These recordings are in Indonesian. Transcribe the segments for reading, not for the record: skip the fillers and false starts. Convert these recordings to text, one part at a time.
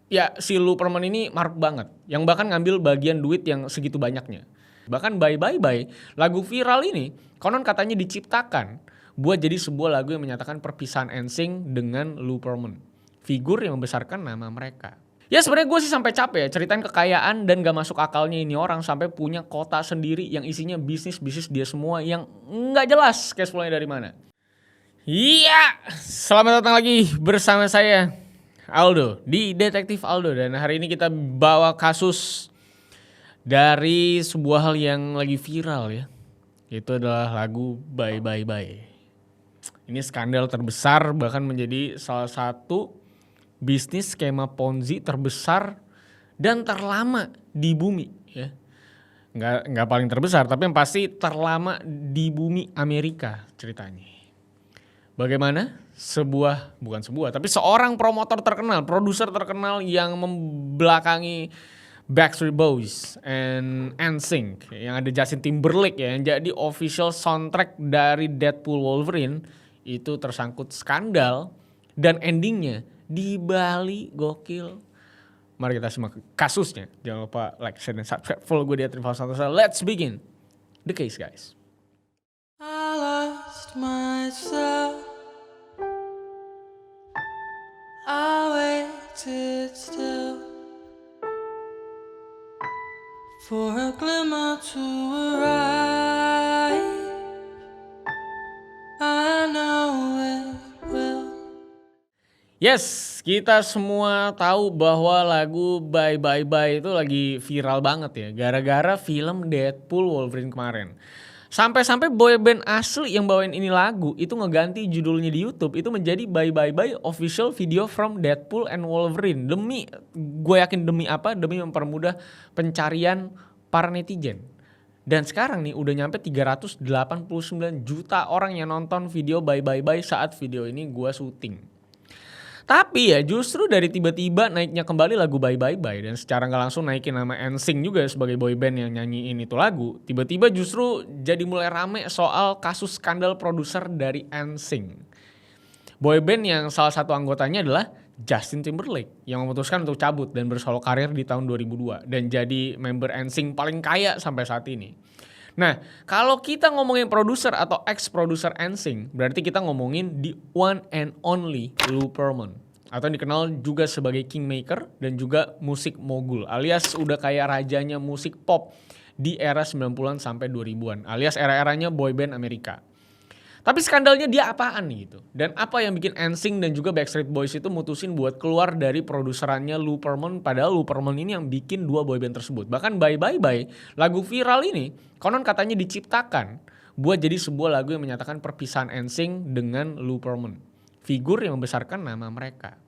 ya si Luperman ini maruk banget, yang bahkan ngambil bagian duit yang segitu banyaknya. Bahkan Bye Bye Bye, lagu viral ini konon katanya diciptakan buat jadi sebuah lagu yang menyatakan perpisahan NSYNC dengan Luperman, figur yang membesarkan nama mereka. Ya sebenarnya gue sih sampai capek ya ceritain kekayaan dan gak masuk akalnya ini orang sampai punya kota sendiri yang isinya bisnis-bisnis dia semua yang nggak jelas cash flow-nya dari mana. Iya, selamat datang lagi bersama saya Aldo di Detektif Aldo, dan hari ini kita bawa kasus dari sebuah hal yang lagi viral ya. Itu adalah lagu Bye Bye Bye. Ini skandal terbesar, bahkan menjadi salah satu bisnis skema Ponzi terbesar dan terlama di bumi ya. Nggak paling terbesar, tapi yang pasti terlama di bumi Amerika ceritanya. Bagaimana tapi seorang promotor terkenal, produser terkenal yang membelakangi Backstreet Boys and NSYNC, yang ada Justin Timberlake ya, yang jadi official soundtrack dari Deadpool Wolverine, itu tersangkut skandal dan endingnya di Bali gokil. Mari kita simak kasusnya. Jangan lupa like, share, dan subscribe. Follow gue di @rivalsantosa. Let's begin the case, guys. I lost myself. I waited still for a glimmer to arrive. I know it will. Yes, kita semua tahu bahwa lagu Bye Bye Bye itu lagi viral banget ya, gara-gara film Deadpool Wolverine kemarin. Sampai-sampai boyband asli yang bawain ini lagu itu ngeganti judulnya di YouTube itu menjadi Bye Bye Bye official video from Deadpool and Wolverine. Gue yakin demi apa? Demi mempermudah pencarian para netizen. Dan sekarang nih udah nyampe 389 juta orang yang nonton video Bye Bye Bye saat video ini gue syuting. Tapi ya justru dari tiba-tiba naiknya kembali lagu Bye Bye Bye dan secara gak langsung naikin nama NSYNC juga sebagai boyband yang nyanyiin itu lagu, tiba-tiba justru jadi mulai rame soal kasus skandal produser dari NSYNC. Boyband yang salah satu anggotanya adalah Justin Timberlake yang memutuskan untuk cabut dan bersolo karir di tahun 2002 dan jadi member NSYNC paling kaya sampai saat ini. Nah, kalau kita ngomongin produser atau ex-produser NSYNC, berarti kita ngomongin the one and only Luperman, atau dikenal juga sebagai kingmaker dan juga musik mogul, alias udah kayak rajanya musik pop di era 90-an sampai 2000-an, alias era-eranya boyband Amerika. Tapi skandalnya dia apaan nih gitu? Dan apa yang bikin NSYNC dan juga Backstreet Boys itu mutusin buat keluar dari produserannya Luperman, padahal Luperman ini yang bikin dua boyband tersebut. Bahkan Bye Bye Bye, lagu viral ini konon katanya diciptakan buat jadi sebuah lagu yang menyatakan perpisahan NSYNC dengan Luperman, figur yang membesarkan nama mereka.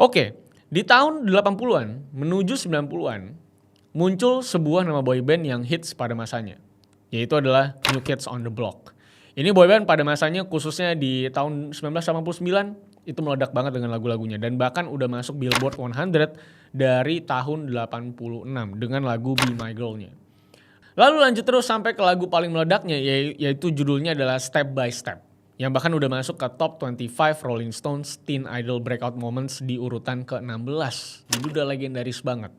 Oke, di tahun 80-an menuju 90-an muncul sebuah nama boyband yang hits pada masanya, yaitu adalah New Kids on the Block. Ini boyband pada masanya khususnya di tahun 1989 itu meledak banget dengan lagu-lagunya dan bahkan udah masuk Billboard 100 dari tahun 86 dengan lagu Be My Girl-nya. Lalu lanjut terus sampai ke lagu paling meledaknya, yaitu judulnya adalah Step by Step, yang bahkan udah masuk ke top 25 Rolling Stones Teen Idol Breakout Moments di urutan ke-16. Jadi udah legendaris banget.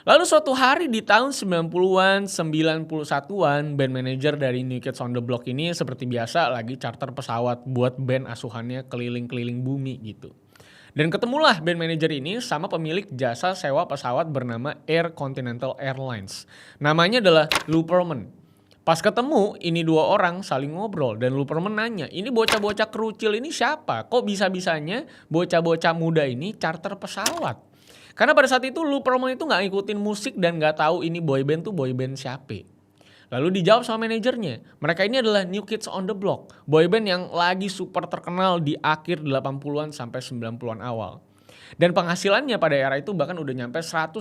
Lalu suatu hari di tahun 90-an, 91-an, band manager dari New Kids on the Block ini seperti biasa lagi charter pesawat buat band asuhannya keliling-keliling bumi gitu. Dan ketemulah band manager ini sama pemilik jasa sewa pesawat bernama Air Continental Airlines. Namanya adalah Luperman. Pas ketemu, ini dua orang saling ngobrol dan Luperman nanya, ini bocah-bocah kerucil ini siapa? Kok bisa-bisanya bocah-bocah muda ini charter pesawat? Karena pada saat itu Luperman itu gak ngikutin musik dan gak tahu ini boyband tuh boyband siapa. Lalu dijawab sama manajernya, mereka ini adalah New Kids on the Block, boyband yang lagi super terkenal di akhir 80-an sampai 90-an awal. Dan penghasilannya pada era itu bahkan udah nyampe 115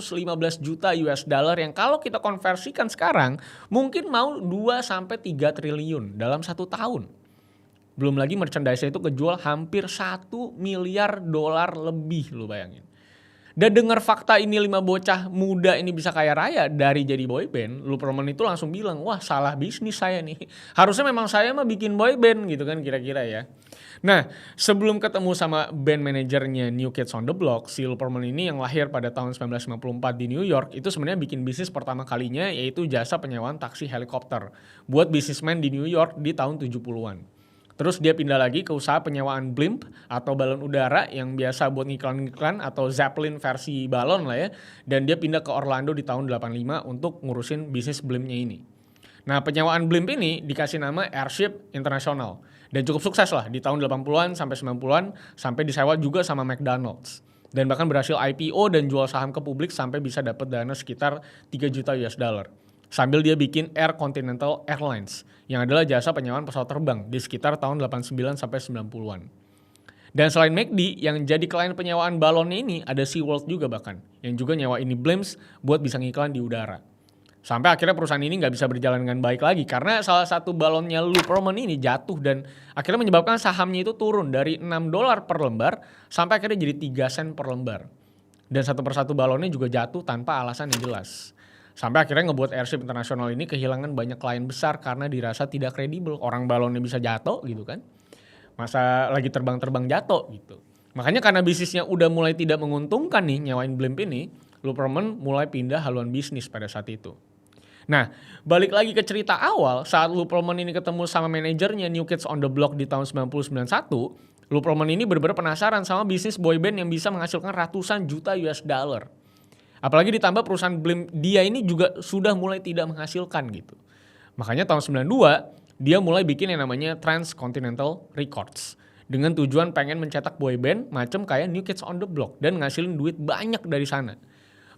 juta US dollar yang kalau kita konversikan sekarang mungkin mau 2-3 triliun dalam 1 tahun. Belum lagi merchandise itu kejual hampir 1 miliar dolar lebih, lu bayangin. Dan dengar fakta ini 5 bocah muda ini bisa kaya raya dari jadi boyband, Luperman itu langsung bilang, wah salah bisnis saya nih. Harusnya memang saya mah bikin boyband gitu kan kira-kira ya. Nah, sebelum ketemu sama band manajernya New Kids on the Block, si Luperman ini yang lahir pada tahun 1954 di New York, itu sebenarnya bikin bisnis pertama kalinya yaitu jasa penyewaan taksi helikopter buat bisnismen di New York di tahun 70-an. Terus dia pindah lagi ke usaha penyewaan blimp atau balon udara yang biasa buat iklan-iklan atau Zeppelin versi balon lah ya. Dan dia pindah ke Orlando di tahun 85 untuk ngurusin bisnis blimpnya ini. Nah, penyewaan blimp ini dikasih nama Airship International. Dan cukup sukses lah di tahun 80-an sampai 90-an sampai disewa juga sama McDonald's. Dan bahkan berhasil IPO dan jual saham ke publik sampai bisa dapat dana sekitar 3 juta US dollar. Sambil dia bikin Air Continental Airlines yang adalah jasa penyewaan pesawat terbang di sekitar tahun 89 sampai 90-an. Dan selain McD yang jadi klien penyewaan balonnya ini ada SeaWorld juga bahkan yang juga nyewa ini blimps buat bisa ngiklan di udara. Sampai akhirnya perusahaan ini nggak bisa berjalan dengan baik lagi karena salah satu balonnya Luperman ini jatuh dan akhirnya menyebabkan sahamnya itu turun dari $6 per lembar sampai akhirnya jadi 3 sen per lembar. Dan satu persatu balonnya juga jatuh tanpa alasan yang jelas. Sampai akhirnya ngebuat Airship International ini kehilangan banyak klien besar karena dirasa tidak kredibel. Orang balonnya bisa jatuh gitu kan. Masa lagi terbang-terbang jatuh gitu. Makanya karena bisnisnya udah mulai tidak menguntungkan nih nyewain blimp ini, Luperman mulai pindah haluan bisnis pada saat itu. Nah, balik lagi ke cerita awal, saat Luperman ini ketemu sama manajernya New Kids on the Block di tahun 1991, Luperman ini benar-benar penasaran sama bisnis boyband yang bisa menghasilkan ratusan juta US dollar. Apalagi ditambah perusahaan blimp dia ini juga sudah mulai tidak menghasilkan gitu. Makanya tahun 92 dia mulai bikin yang namanya Transcontinental Records. Dengan tujuan pengen mencetak boyband macam kayak New Kids on the Block dan ngasilin duit banyak dari sana.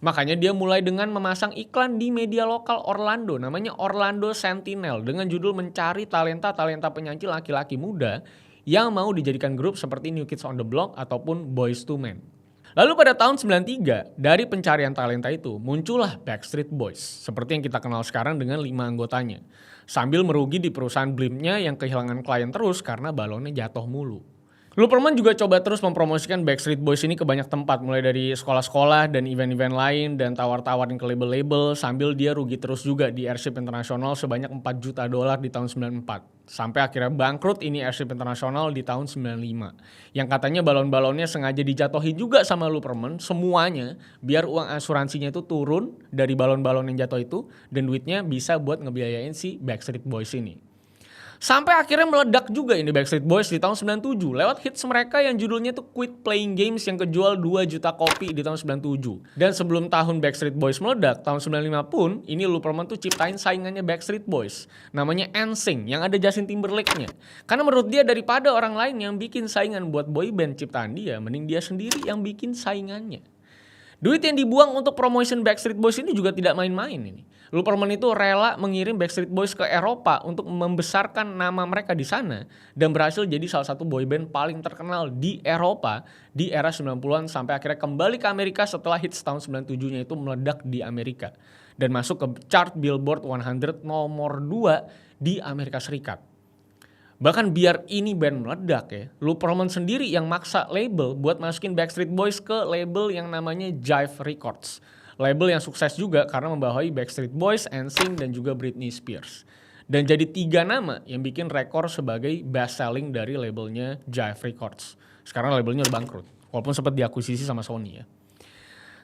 Makanya dia mulai dengan memasang iklan di media lokal Orlando namanya Orlando Sentinel dengan judul mencari talenta-talenta penyanyi laki-laki muda yang mau dijadikan grup seperti New Kids on the Block ataupun Boyz II Men. Lalu pada tahun 93, dari pencarian talenta itu muncullah Backstreet Boys, seperti yang kita kenal sekarang dengan 5 anggotanya. Sambil merugi di perusahaan blimpnya yang kehilangan klien terus karena balonnya jatuh mulu. Luperman juga coba terus mempromosikan Backstreet Boys ini ke banyak tempat, mulai dari sekolah-sekolah dan event-event lain dan tawar-tawarin ke label-label sambil dia rugi terus juga di Airship International sebanyak $4 juta di tahun 94. Sampai akhirnya bangkrut ini Airship International di tahun 95. Yang katanya balon-balonnya sengaja dijatuhin juga sama Luperman semuanya biar uang asuransinya itu turun dari balon-balon yang jatuh itu dan duitnya bisa buat ngebiayain si Backstreet Boys ini. Sampai akhirnya meledak juga ini Backstreet Boys di tahun 97 lewat hits mereka yang judulnya tuh Quit Playing Games yang kejual 2 juta kopi di tahun 97. Dan sebelum tahun Backstreet Boys meledak, tahun 95 pun ini Luperman tuh ciptain saingannya Backstreet Boys. Namanya NSYNC yang ada Justin Timberlake-nya. Karena menurut dia daripada orang lain yang bikin saingan buat boyband ciptaan dia, mending dia sendiri yang bikin saingannya. Duit yang dibuang untuk promotion Backstreet Boys ini juga tidak main-main ini. Luperman itu rela mengirim Backstreet Boys ke Eropa untuk membesarkan nama mereka di sana dan berhasil jadi salah satu boyband paling terkenal di Eropa di era 90-an sampai akhirnya kembali ke Amerika setelah hits tahun 97-nya itu meledak di Amerika dan masuk ke chart Billboard 100 nomor 2 di Amerika Serikat. Bahkan biar ini band meledak ya, Luperman sendiri yang maksa label buat masukin Backstreet Boys ke label yang namanya Jive Records. Label yang sukses juga karena membawahi Backstreet Boys, NSYNC, dan juga Britney Spears. Dan jadi 3 nama yang bikin rekor sebagai best selling dari labelnya Jive Records. Sekarang labelnya udah bangkrut, walaupun sempat diakuisisi sama Sony ya.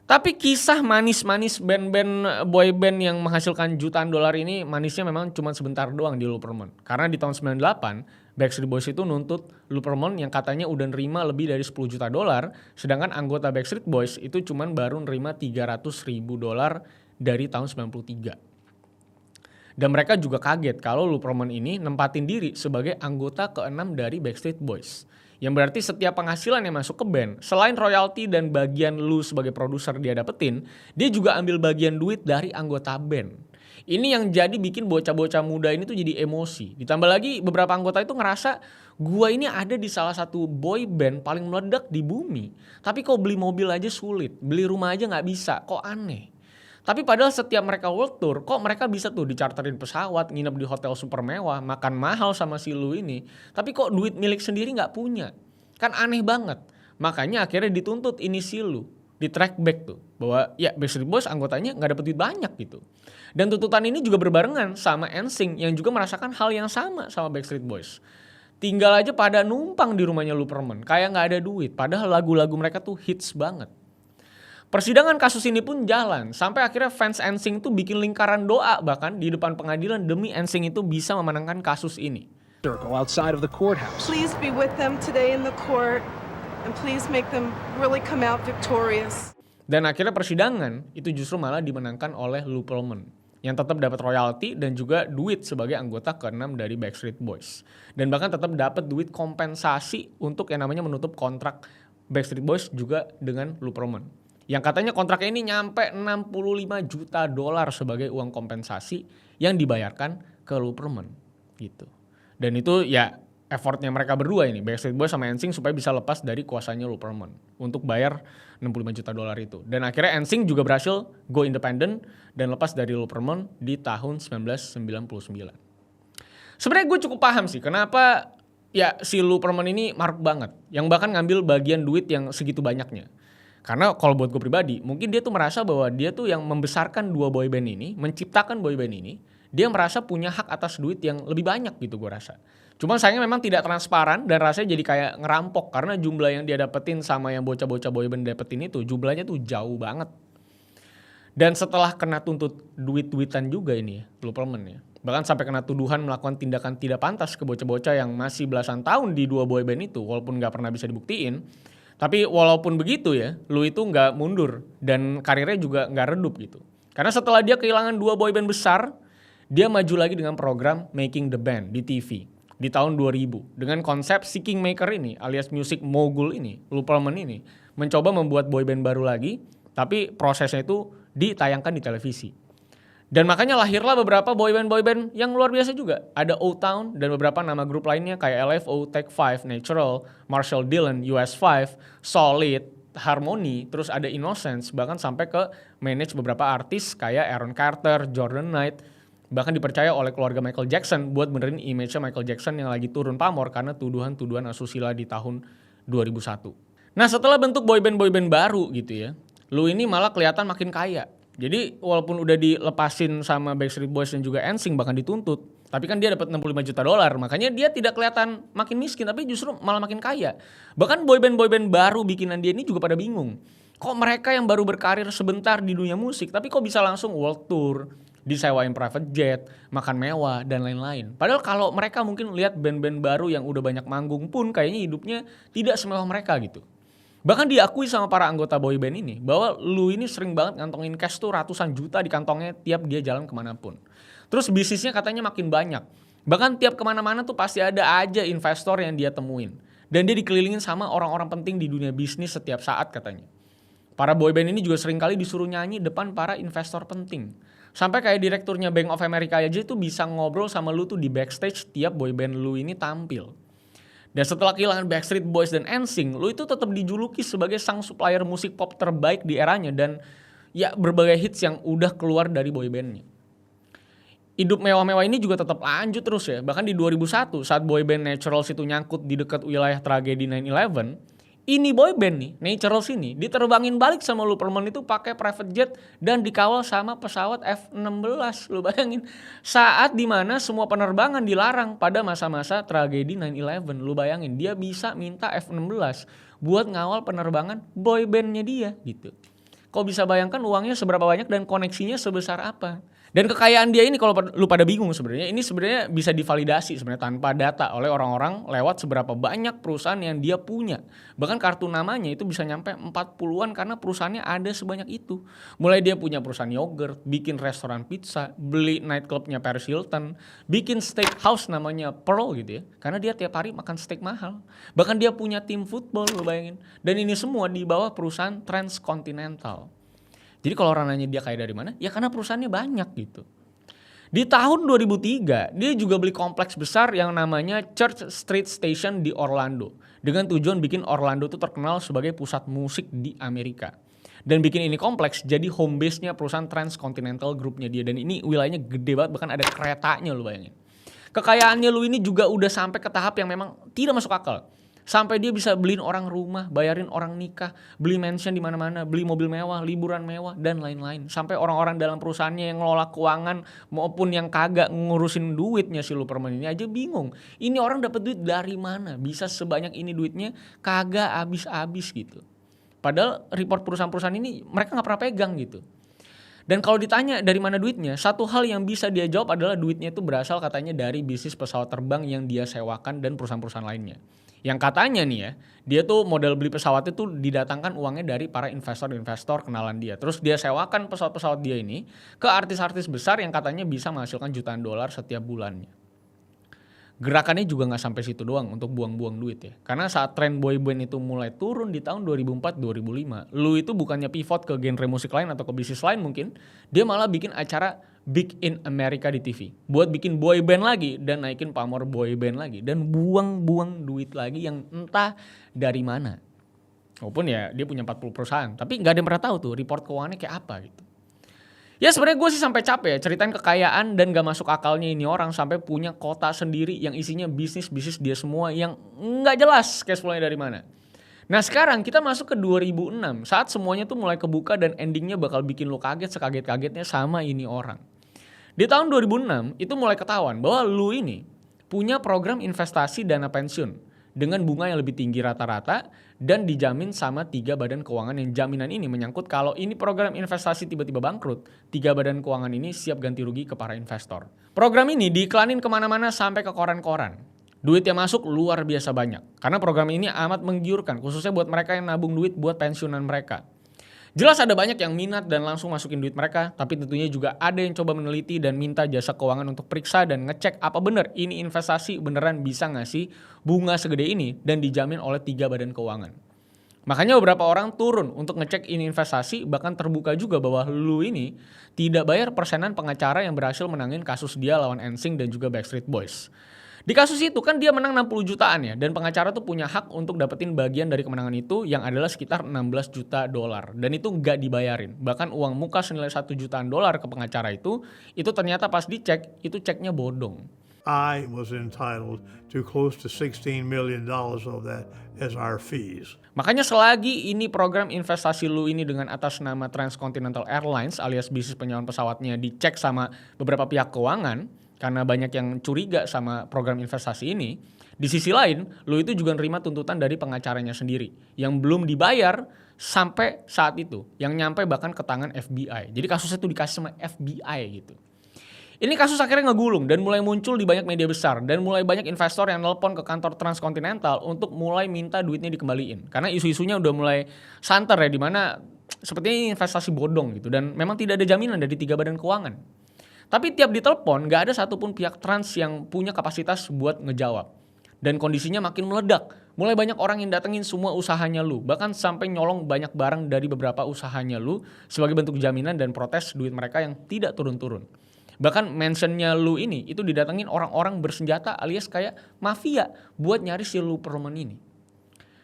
Tapi kisah manis-manis band-band boyband yang menghasilkan jutaan dolar ini manisnya memang cuma sebentar doang di Luperman. Karena di tahun 98, Backstreet Boys itu nuntut Luperman yang katanya udah nerima lebih dari 10 juta dolar, sedangkan anggota Backstreet Boys itu cuma baru nerima 300 ribu dolar dari tahun 93. Dan mereka juga kaget kalau Luperman ini nempatin diri sebagai anggota ke-6 dari Backstreet Boys. Yang berarti setiap penghasilan yang masuk ke band, selain royalti dan bagian lu sebagai produser dia dapetin, dia juga ambil bagian duit dari anggota band. Ini yang jadi bikin bocah-bocah muda ini tuh jadi emosi. Ditambah lagi beberapa anggota itu ngerasa, gua ini ada di salah satu boy band paling meledak di bumi. Tapi kok beli mobil aja sulit, beli rumah aja gak bisa, kok aneh. Tapi padahal setiap mereka world tour, kok mereka bisa tuh dicharterin pesawat, nginep di hotel super mewah, makan mahal sama si Lu ini. Tapi kok duit milik sendiri gak punya? Kan aneh banget. Makanya akhirnya dituntut ini si Lu. di track back tuh bahwa ya Backstreet Boys anggotanya nggak dapet duit banyak gitu. Dan tuntutan ini juga berbarengan sama NSYNC yang juga merasakan hal yang sama Backstreet Boys. Tinggal aja pada numpang di rumahnya Luperman, kayak nggak ada duit. Padahal lagu-lagu mereka tuh hits banget. Persidangan kasus ini pun jalan sampai akhirnya fans NSYNC tuh bikin lingkaran doa bahkan di depan pengadilan demi NSYNC itu bisa memenangkan kasus ini. Outside of the courthouse. Please be with them today in the court and please make them really come out victorious. Dan akhirnya persidangan itu justru malah dimenangkan oleh Luperman yang tetap dapat royalti dan juga duit sebagai anggota ke-6 dari Backstreet Boys. Dan bahkan tetap dapat duit kompensasi untuk yang namanya menutup kontrak Backstreet Boys juga dengan Luperman. Yang katanya kontrak ini nyampe 65 juta dolar sebagai uang kompensasi yang dibayarkan ke Luperman gitu. Dan itu ya effortnya mereka berdua ini, Backstreet Boys sama NSYNC supaya bisa lepas dari kuasanya Luperman untuk bayar 65 juta dolar itu. Dan akhirnya NSYNC juga berhasil go independent dan lepas dari Luperman di tahun 1999. Sebenarnya gue cukup paham sih kenapa ya si Luperman ini maruk banget, yang bahkan ngambil bagian duit yang segitu banyaknya. Karena kalau buat gue pribadi, mungkin dia tuh merasa bahwa dia tuh yang membesarkan dua boyband ini, menciptakan boyband ini, dia merasa punya hak atas duit yang lebih banyak gitu gue rasa. Cuman sayangnya memang tidak transparan dan rasanya jadi kayak ngerampok karena jumlah yang dia dapetin sama yang bocah-bocah boyband dapetin itu jumlahnya tuh jauh banget. Dan setelah kena tuntut duit-duitan juga ini ya, Luperman ya. Bahkan sampai kena tuduhan melakukan tindakan tidak pantas ke bocah-bocah yang masih belasan tahun di dua boyband itu walaupun gak pernah bisa dibuktiin. Tapi walaupun begitu ya, Lu itu gak mundur dan karirnya juga gak redup gitu. Karena setelah dia kehilangan dua boyband besar, dia maju lagi dengan program Making the Band di TV di tahun 2000 dengan konsep si Kingmaker ini alias music mogul ini, Luperman ini mencoba membuat boyband baru lagi, tapi prosesnya itu ditayangkan di televisi. Dan makanya lahirlah beberapa boyband yang luar biasa juga. Ada O-Town dan beberapa nama grup lainnya kayak LFO, Take 5, Natural, Marshall Dillon, US5, Solid, Harmony, terus ada Innocence, bahkan sampai ke manage beberapa artis kayak Aaron Carter, Jordan Knight, bahkan dipercaya oleh keluarga Michael Jackson buat benerin image-nya Michael Jackson yang lagi turun pamor karena tuduhan-tuduhan asusila di tahun 2001. Nah setelah bentuk boyband baru gitu ya, Lu ini malah kelihatan makin kaya. Jadi walaupun udah dilepasin sama Backstreet Boys dan juga NSYNC bahkan dituntut, tapi kan dia dapat 65 juta dolar, makanya dia tidak kelihatan makin miskin tapi justru malah makin kaya. Bahkan boyband baru bikinan dia ini juga pada bingung. Kok mereka yang baru berkarir sebentar di dunia musik tapi kok bisa langsung world tour, disewain private jet, makan mewah dan lain-lain. Padahal kalau mereka mungkin lihat band-band baru yang udah banyak manggung pun kayaknya hidupnya tidak semewah mereka gitu. Bahkan diakui sama para anggota boyband ini bahwa Lu ini sering banget ngantongin cash tuh ratusan juta di kantongnya tiap dia jalan kemanapun. Terus bisnisnya katanya makin banyak. Bahkan tiap kemana-mana tuh pasti ada aja investor yang dia temuin. Dan dia dikelilingin sama orang-orang penting di dunia bisnis setiap saat katanya. Para boyband ini juga sering kali disuruh nyanyi depan para investor penting. Sampai kayak direkturnya Bank of America aja tuh bisa ngobrol sama Lu tuh di backstage tiap boyband Lu ini tampil. Dan setelah kehilangan Backstreet Boys dan NSYNC, Lu itu tetap dijuluki sebagai sang supplier musik pop terbaik di eranya dan ya berbagai hits yang udah keluar dari boybandnya. Hidup mewah-mewah ini juga tetap lanjut terus ya. Bahkan di 2001 saat boyband Naturals itu nyangkut di dekat wilayah tragedi 9/11, ini boyband nih, Naturals ini diterbangin balik sama Luperman itu pakai private jet dan dikawal sama pesawat F-16. Lu bayangin, saat dimana semua penerbangan dilarang pada masa-masa tragedi 9/11. Lu bayangin, dia bisa minta F-16 buat ngawal penerbangan boybandnya dia gitu. Kau bisa bayangkan uangnya seberapa banyak dan koneksinya sebesar apa? Dan kekayaan dia ini kalau lu pada bingung sebenarnya, ini sebenarnya bisa divalidasi sebenarnya tanpa data oleh orang-orang lewat seberapa banyak perusahaan yang dia punya. Bahkan kartu namanya itu bisa nyampe 40-an karena perusahaannya ada sebanyak itu. Mulai dia punya perusahaan yogurt, bikin restoran pizza, beli nightclubnya Paris Hilton, bikin steakhouse namanya Pearl gitu ya. Karena dia tiap hari makan steak mahal. Bahkan dia punya tim football, lu bayangin. Dan ini semua di bawah perusahaan Transcontinental. Jadi kalau orang nanya dia kaya dari mana, ya karena perusahaannya banyak gitu. Di tahun 2003, dia juga beli kompleks besar yang namanya Church Street Station di Orlando. Dengan tujuan bikin Orlando itu terkenal sebagai pusat musik di Amerika. Dan bikin ini kompleks jadi home base-nya perusahaan Transcontinental Group-nya dia. Dan ini wilayahnya gede banget, bahkan ada keretanya lu bayangin. Kekayaannya Lu ini juga udah sampai ke tahap yang memang tidak masuk akal. Sampai dia bisa beliin orang rumah, bayarin orang nikah, beli mansion di mana-mana, beli mobil mewah, liburan mewah, dan lain-lain. Sampai orang-orang dalam perusahaannya yang ngelola keuangan maupun yang kagak ngurusin duitnya si Luperman ini aja bingung. Ini orang dapat duit dari mana? Bisa sebanyak ini duitnya kagak habis-habis gitu. Padahal report perusahaan-perusahaan ini mereka nggak pernah pegang gitu. Dan kalau ditanya dari mana duitnya, satu hal yang bisa dia jawab adalah duitnya itu berasal katanya dari bisnis pesawat terbang yang dia sewakan dan perusahaan-perusahaan lainnya. Yang katanya nih ya, dia tuh modal beli pesawat itu didatangkan uangnya dari para investor-investor kenalan dia. Terus dia sewakan pesawat-pesawat dia ini ke artis-artis besar yang katanya bisa menghasilkan jutaan dolar setiap bulannya. Gerakannya juga nggak sampai situ doang untuk buang-buang duit ya. Karena saat tren boyband itu mulai turun di tahun 2004-2005, Lu itu bukannya pivot ke genre musik lain atau ke bisnis lain mungkin, dia malah bikin acara Big in America di TV. Buat bikin boyband lagi dan naikin pamor boyband lagi. Dan buang-buang duit lagi yang entah dari mana. Walaupun ya dia punya 40 perusahaan, tapi nggak ada yang pernah tahu tuh report keuangannya kayak apa gitu. Ya sebenarnya gue sih sampai capek ya ceritain kekayaan dan gak masuk akalnya ini orang sampai punya kota sendiri yang isinya bisnis-bisnis dia semua yang gak jelas cash flow-nya dari mana. Nah sekarang kita masuk ke 2006 saat semuanya tuh mulai kebuka dan endingnya bakal bikin lo kaget sekaget-kagetnya sama ini orang. Di tahun 2006 itu mulai ketahuan bahwa lu ini punya program investasi dana pensiun dengan bunga yang lebih tinggi rata-rata dan dijamin sama 3 badan keuangan yang jaminan ini menyangkut kalau ini program investasi tiba-tiba bangkrut, 3 badan keuangan ini siap ganti rugi ke para investor. Program ini diiklanin kemana-mana sampai ke koran-koran. Duit yang masuk luar biasa banyak karena program ini amat menggiurkan khususnya buat mereka yang nabung duit buat pensiunan mereka. Jelas ada banyak yang minat dan langsung masukin duit mereka, tapi tentunya juga ada yang coba meneliti dan minta jasa keuangan untuk periksa dan ngecek apa bener ini investasi beneran bisa ngasih bunga segede ini dan dijamin oleh 3 badan keuangan. Makanya beberapa orang turun untuk ngecek ini investasi, bahkan terbuka juga bahwa lu ini tidak bayar persenan pengacara yang berhasil menangin kasus dia lawan NSYNC dan juga Backstreet Boys. Di kasus itu kan dia menang 60 jutaan ya, dan pengacara tuh punya hak untuk dapetin bagian dari kemenangan itu yang adalah sekitar 16 juta dolar. Dan itu nggak dibayarin. Bahkan uang muka senilai 1 jutaan dolar ke pengacara itu ternyata pas dicek, itu ceknya bodong. I was entitled to close to $16 million of that as our fees. Makanya selagi ini program investasi lu ini dengan atas nama Transcontinental Airlines alias bisnis penyewaan pesawatnya dicek sama beberapa pihak keuangan, karena banyak yang curiga sama program investasi ini, di sisi lain, lu itu juga nerima tuntutan dari pengacaranya sendiri yang belum dibayar sampai saat itu, yang nyampe bahkan ke tangan FBI. Jadi kasusnya itu dikasih sama FBI gitu. Ini kasus akhirnya ngegulung dan mulai muncul di banyak media besar dan mulai banyak investor yang nelpon ke kantor Transcontinental untuk mulai minta duitnya dikembaliin. Karena isu-isunya udah mulai santer ya, dimana sepertinya ini investasi bodong gitu dan memang tidak ada jaminan dari 3 badan keuangan. Tapi tiap ditelepon gak ada satupun pihak trans yang punya kapasitas buat ngejawab. Dan kondisinya makin meledak. Mulai banyak orang yang datengin semua usahanya lu. Bahkan sampai nyolong banyak barang dari beberapa usahanya lu sebagai bentuk jaminan dan protes duit mereka yang tidak turun-turun. Bahkan mentionnya lu ini itu didatengin orang-orang bersenjata alias kayak mafia buat nyari si Luperman ini.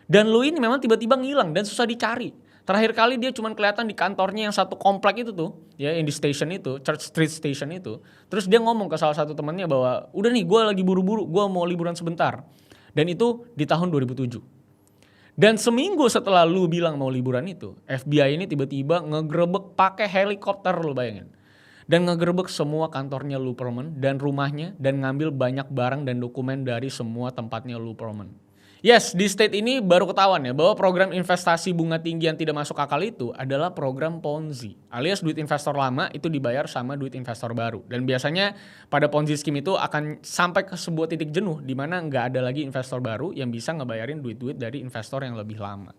Dan lu ini memang tiba-tiba ngilang dan susah dicari. Terakhir kali dia cuma kelihatan di kantornya yang satu komplek itu tuh, ya yang di station itu, Church Street Station itu. Terus dia ngomong ke salah satu temannya bahwa udah nih gue lagi buru-buru, gue mau liburan sebentar. Dan itu di tahun 2007. Dan seminggu setelah lu bilang mau liburan itu, FBI ini tiba-tiba ngegerebek pakai helikopter, lu bayangin. Dan ngegerebek semua kantornya Luperman dan rumahnya dan ngambil banyak barang dan dokumen dari semua tempatnya Luperman. Yes, di state ini baru ketahuan ya bahwa program investasi bunga tinggi yang tidak masuk akal itu adalah program Ponzi. Alias duit investor lama itu dibayar sama duit investor baru. Dan biasanya pada Ponzi scheme itu akan sampai ke sebuah titik jenuh di mana nggak ada lagi investor baru yang bisa ngebayarin duit-duit dari investor yang lebih lama.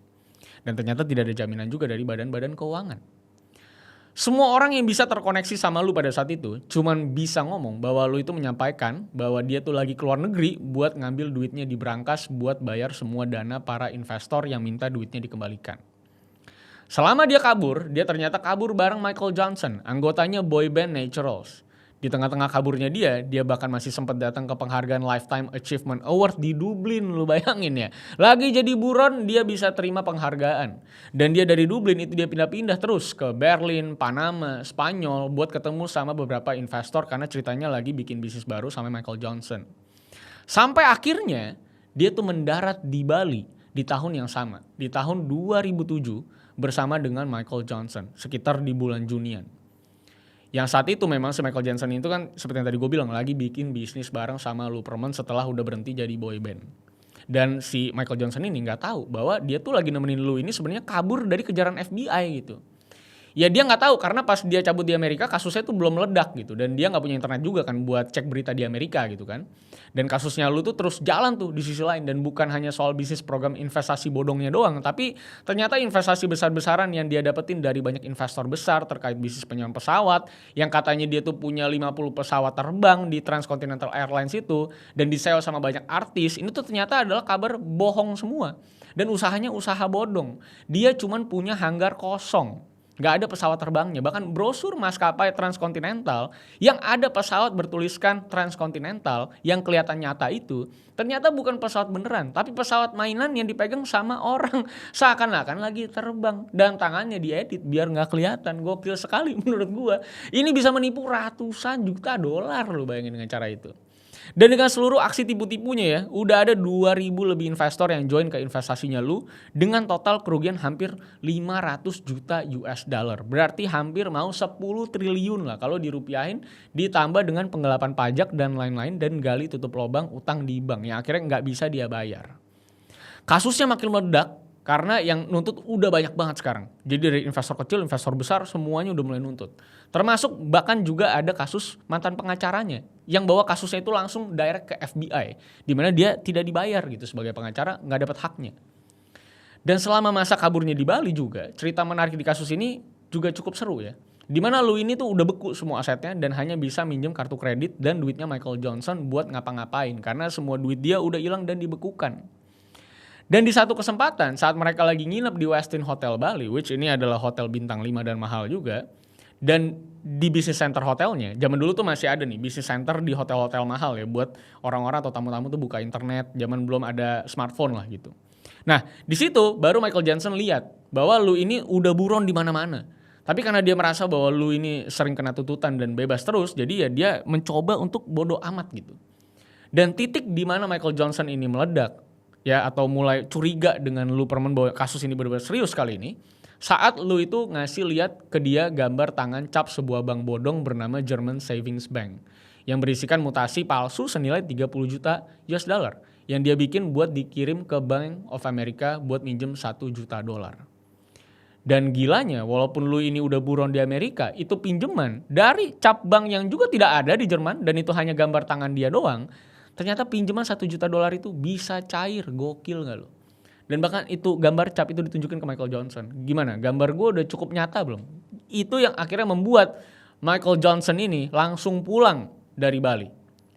Dan ternyata tidak ada jaminan juga dari badan-badan keuangan. Semua orang yang bisa terkoneksi sama lu pada saat itu cuman bisa ngomong bahwa lu itu menyampaikan bahwa dia tuh lagi keluar negeri buat ngambil duitnya di brankas buat bayar semua dana para investor yang minta duitnya dikembalikan. Selama dia kabur, dia ternyata kabur bareng Michael Johnson, anggotanya boyband Naturals. Di tengah-tengah kaburnya dia bahkan masih sempat datang ke penghargaan Lifetime Achievement Award di Dublin, lu bayangin ya. Lagi jadi buron, dia bisa terima penghargaan. Dan dia dari Dublin itu dia pindah-pindah terus ke Berlin, Panama, Spanyol buat ketemu sama beberapa investor karena ceritanya lagi bikin bisnis baru sama Michael Johnson. Sampai akhirnya dia tuh mendarat di Bali di tahun yang sama, di tahun 2007 bersama dengan Michael Johnson, sekitar di bulan Junian. Yang saat itu memang si Michael Johnson itu kan seperti yang tadi gue bilang lagi bikin bisnis bareng sama Lou Pearlman setelah udah berhenti jadi boy band. Dan si Michael Johnson ini nggak tahu bahwa dia tuh lagi nemenin Lou ini sebenarnya kabur dari kejaran FBI gitu. Ya dia nggak tahu karena pas dia cabut di Amerika kasusnya tuh belum meledak gitu dan dia nggak punya internet juga kan buat cek berita di Amerika gitu kan. Dan kasusnya Lou tuh terus jalan tuh di sisi lain dan bukan hanya soal bisnis program investasi bodongnya doang, tapi ternyata investasi besar-besaran yang dia dapetin dari banyak investor besar terkait bisnis penyewaan pesawat yang katanya dia tuh punya 50 pesawat terbang di Transcontinental Airlines itu dan disewa sama banyak artis, ini tuh ternyata adalah kabar bohong semua. Dan usahanya usaha bodong. Dia cuman punya hanggar kosong. Gak ada pesawat terbangnya, bahkan brosur maskapai Transcontinental yang ada pesawat bertuliskan Transcontinental yang kelihatan nyata itu ternyata bukan pesawat beneran, tapi pesawat mainan yang dipegang sama orang seakan-akan lagi terbang dan tangannya diedit biar gak kelihatan. Gokil sekali menurut gua. Ini bisa menipu ratusan juta dolar lo, bayangin dengan cara itu. Dan dengan seluruh aksi tipu-tipunya ya, udah ada 2.000 lebih investor yang join ke investasinya Lou dengan total kerugian hampir 500 juta US dollar. Berarti hampir mau 10 triliun lah kalau dirupiahin, ditambah dengan penggelapan pajak dan lain-lain dan gali tutup lubang utang di bank yang akhirnya nggak bisa dia bayar. Kasusnya makin meledak karena yang nuntut udah banyak banget sekarang. Jadi dari investor kecil, investor besar semuanya udah mulai nuntut. Termasuk bahkan juga ada kasus mantan pengacaranya yang bawa kasusnya itu langsung direct ke FBI, di mana dia tidak dibayar gitu sebagai pengacara, nggak dapat haknya. Dan selama masa kaburnya di Bali juga, cerita menarik di kasus ini juga cukup seru ya. Di mana Lou ini tuh udah beku semua asetnya dan hanya bisa minjem kartu kredit dan duitnya Michael Johnson buat ngapa-ngapain karena semua duit dia udah hilang dan dibekukan. Dan di satu kesempatan saat mereka lagi nginep di Westin Hotel Bali, which ini adalah hotel bintang 5 dan mahal juga, dan di business center hotelnya, zaman dulu tuh masih ada nih business center di hotel-hotel mahal ya buat orang-orang atau tamu-tamu tuh buka internet, zaman belum ada smartphone lah gitu. Nah, di situ baru Michael Johnson lihat bahwa Lou ini udah buron di mana-mana. Tapi karena dia merasa bahwa Lou ini sering kena tuntutan dan bebas terus, jadi ya dia mencoba untuk bodoh amat gitu. Dan titik di mana Michael Johnson ini meledak, ya atau mulai curiga dengan Lou Pearlman bahwa kasus ini benar-benar serius kali ini, saat Lou itu ngasih lihat ke dia gambar tangan cap sebuah bank bodong bernama German Savings Bank yang berisikan mutasi palsu senilai 30 juta US dollar yang dia bikin buat dikirim ke Bank of America buat minjem 1 juta dolar. Dan gilanya, walaupun Lou ini udah buron di Amerika, itu pinjeman dari cap bank yang juga tidak ada di Jerman dan itu hanya gambar tangan dia doang. Ternyata pinjaman 1 juta dolar itu bisa cair, gokil gak lo? Dan bahkan itu gambar cap itu ditunjukin ke Michael Johnson. Gimana? Gambar gue udah cukup nyata belum? Itu yang akhirnya membuat Michael Johnson ini langsung pulang dari Bali.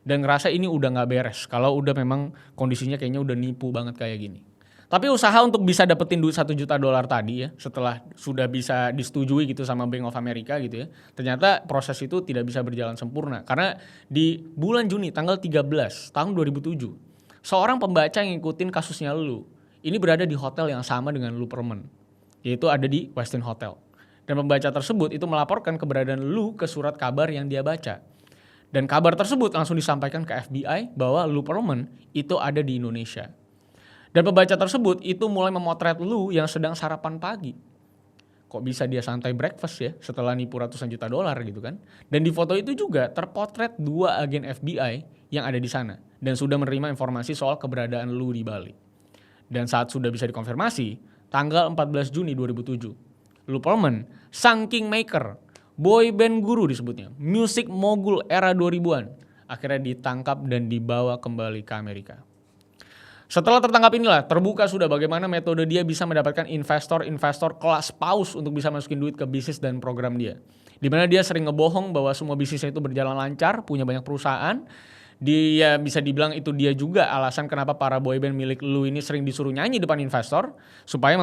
Dan ngerasa ini udah gak beres. Kalau udah memang kondisinya kayaknya udah nipu banget kayak gini. Tapi usaha untuk bisa dapetin duit 1 juta dolar tadi ya, setelah sudah bisa disetujui gitu sama Bank of America gitu ya, ternyata proses itu tidak bisa berjalan sempurna. Karena di bulan Juni tanggal 13 tahun 2007, seorang pembaca yang ngikutin kasusnya Lou, ini berada di hotel yang sama dengan Lou Pearlman, yaitu ada di Westin Hotel. Dan pembaca tersebut itu melaporkan keberadaan Lou ke surat kabar yang dia baca. Dan kabar tersebut langsung disampaikan ke FBI bahwa Lou Pearlman itu ada di Indonesia. Dan pembaca tersebut itu mulai memotret Lou yang sedang sarapan pagi. Kok bisa dia santai breakfast ya setelah nipu ratusan juta dolar gitu kan. Dan di foto itu juga terpotret 2 agen FBI yang ada di sana. Dan sudah menerima informasi soal keberadaan Lou di Bali. Dan saat sudah bisa dikonfirmasi, tanggal 14 Juni 2007, Lou Pearlman, sang kingmaker, boy band guru disebutnya, music mogul era 2000-an, akhirnya ditangkap dan dibawa kembali ke Amerika. Setelah tertangkap inilah terbuka sudah bagaimana metode dia bisa mendapatkan investor-investor kelas paus untuk bisa masukin duit ke bisnis dan program dia. Dimana dia sering ngebohong bahwa semua bisnisnya itu berjalan lancar, punya banyak perusahaan. Dia bisa dibilang itu dia juga alasan kenapa para boyband milik Lou ini sering disuruh nyanyi depan investor supaya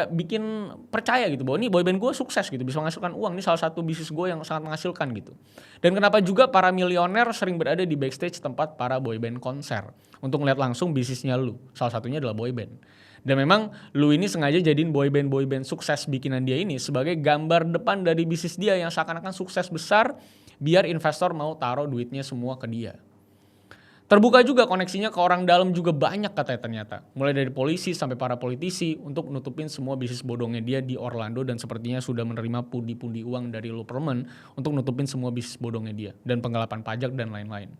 bikin percaya gitu bahwa ini boyband gue sukses gitu, bisa menghasilkan uang, ini salah satu bisnis gue yang sangat menghasilkan gitu. Dan kenapa juga para milioner sering berada di backstage tempat para boyband konser untuk melihat langsung bisnisnya Lou, salah satunya adalah boyband. Dan memang Lou ini sengaja jadiin boyband sukses bikinan dia ini sebagai gambar depan dari bisnis dia yang seakan-akan sukses besar biar investor mau taruh duitnya semua ke dia. Terbuka juga koneksinya ke orang dalam juga banyak katanya ternyata. Mulai dari polisi sampai para politisi untuk nutupin semua bisnis bodongnya dia di Orlando dan sepertinya sudah menerima pundi-pundi uang dari Luperman untuk nutupin semua bisnis bodongnya dia dan penggelapan pajak dan lain-lain.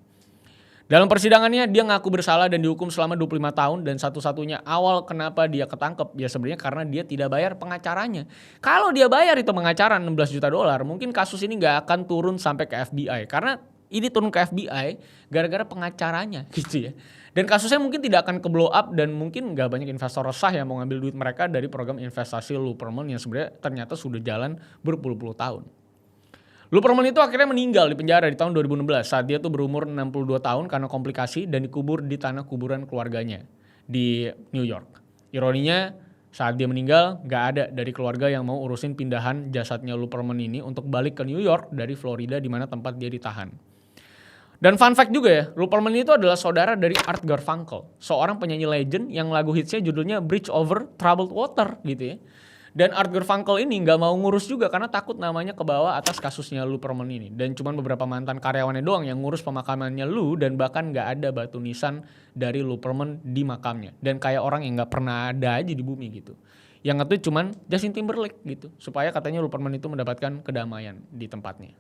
Dalam persidangannya dia ngaku bersalah dan dihukum selama 25 tahun dan satu-satunya awal kenapa dia ketangkep ya sebenarnya karena dia tidak bayar pengacaranya. Kalau dia bayar itu pengacara $16 juta, mungkin kasus ini nggak akan turun sampai ke FBI karena ini turun ke FBI gara-gara pengacaranya gitu ya. Dan kasusnya mungkin tidak akan ke blow up dan mungkin nggak banyak investor resah yang mau ngambil duit mereka dari program investasi Luperman yang sebenarnya ternyata sudah jalan berpuluh-puluh tahun. Luperman itu akhirnya meninggal di penjara di tahun 2016 saat dia tuh berumur 62 tahun karena komplikasi dan dikubur di tanah kuburan keluarganya di New York. Ironinya saat dia meninggal gak ada dari keluarga yang mau urusin pindahan jasadnya Luperman ini untuk balik ke New York dari Florida di mana tempat dia ditahan. Dan fun fact juga ya, Luperman itu adalah saudara dari Art Garfunkel, seorang penyanyi legend yang lagu hitsnya judulnya Bridge Over Troubled Water gitu ya. Dan Art Garfunkel ini gak mau ngurus juga karena takut namanya kebawa atas kasusnya Luperman ini. Dan cuman beberapa mantan karyawannya doang yang ngurus pemakamannya Lou dan bahkan gak ada batu nisan dari Luperman di makamnya. Dan kayak orang yang gak pernah ada aja di bumi gitu. Yang nge-tweet cuman Justin Timberlake gitu. Supaya katanya Luperman itu mendapatkan kedamaian di tempatnya.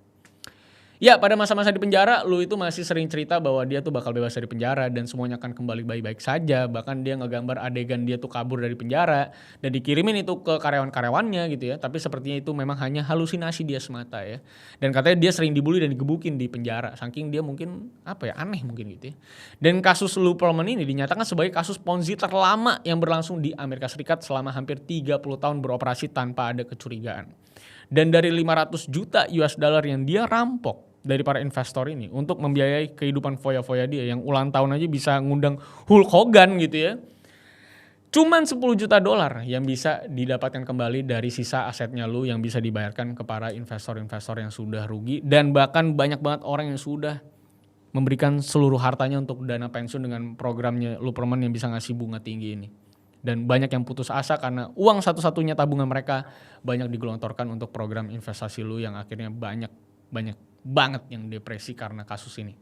Ya pada masa-masa di penjara Lou itu masih sering cerita bahwa dia tuh bakal bebas dari penjara dan semuanya akan kembali baik-baik saja. Bahkan dia ngegambar adegan dia tuh kabur dari penjara dan dikirimin itu ke karyawan-karyawannya gitu ya. Tapi sepertinya itu memang hanya halusinasi dia semata ya. Dan katanya dia sering dibully dan digebukin di penjara. Saking dia mungkin aneh mungkin gitu ya. Dan kasus Luperman ini dinyatakan sebagai kasus Ponzi terlama yang berlangsung di Amerika Serikat selama hampir 30 tahun beroperasi tanpa ada kecurigaan. Dan dari 500 juta US dollar yang dia rampok dari para investor ini untuk membiayai kehidupan foya-foya dia yang ulang tahun aja bisa ngundang Hulk Hogan gitu ya. Cuman 10 juta dolar yang bisa didapatkan kembali dari sisa asetnya Lou yang bisa dibayarkan ke para investor-investor yang sudah rugi. Dan bahkan banyak banget orang yang sudah memberikan seluruh hartanya untuk dana pensiun dengan programnya Luperman yang bisa ngasih bunga tinggi ini. Dan banyak yang putus asa karena uang satu-satunya tabungan mereka banyak digelontorkan untuk program investasi Lou yang akhirnya banyak banget yang depresi karena kasus ini.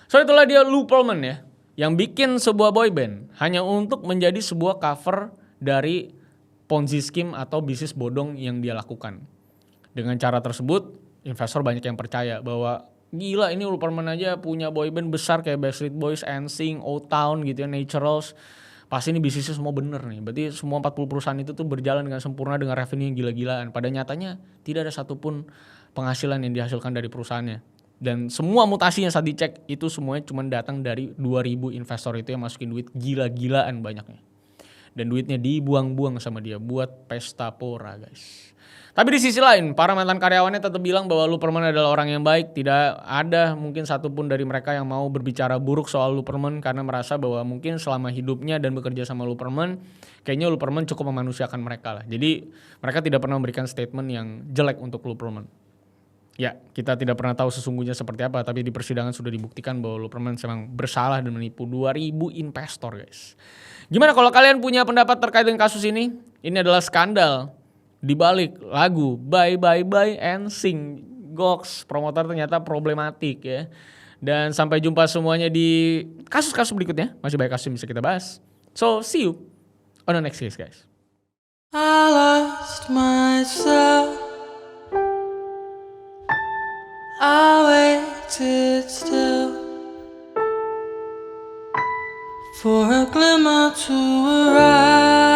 So itulah dia Luperman ya, yang bikin sebuah boyband hanya untuk menjadi sebuah cover dari Ponzi scheme atau bisnis bodong yang dia lakukan. Dengan cara tersebut, investor banyak yang percaya bahwa gila ini Luperman aja punya boyband besar kayak Backstreet Boys, NSYNC, O-Town gitu ya, Naturals. Pasti ini bisnisnya semua bener nih. Berarti semua 40 perusahaan itu tuh berjalan dengan sempurna dengan revenue yang gila-gilaan. Pada nyatanya tidak ada satupun penghasilan yang dihasilkan dari perusahaannya. Dan semua mutasinya saat dicek itu semuanya cuma datang dari 2000 investor itu yang masukin duit gila-gilaan banyaknya. Dan duitnya dibuang-buang sama dia buat pesta pora guys. Tapi di sisi lain, para mantan karyawannya tetap bilang bahwa Luperman adalah orang yang baik. Tidak ada mungkin satupun dari mereka yang mau berbicara buruk soal Luperman karena merasa bahwa mungkin selama hidupnya dan bekerja sama Luperman, kayaknya Luperman cukup memanusiakan mereka lah. Jadi mereka tidak pernah memberikan statement yang jelek untuk Luperman. Ya, kita tidak pernah tahu sesungguhnya seperti apa, tapi di persidangan sudah dibuktikan bahwa Luperman memang bersalah dan menipu 2000 investor guys. Gimana kalau kalian punya pendapat terkait dengan kasus ini? Ini adalah skandal di balik lagu Bye Bye Bye and Sing. Goks, promotor ternyata problematik ya. Dan sampai jumpa semuanya di kasus-kasus berikutnya. Masih banyak kasus yang bisa kita bahas. So, see you on the next case guys. I lost myself. I waited still for a glimmer to arrive.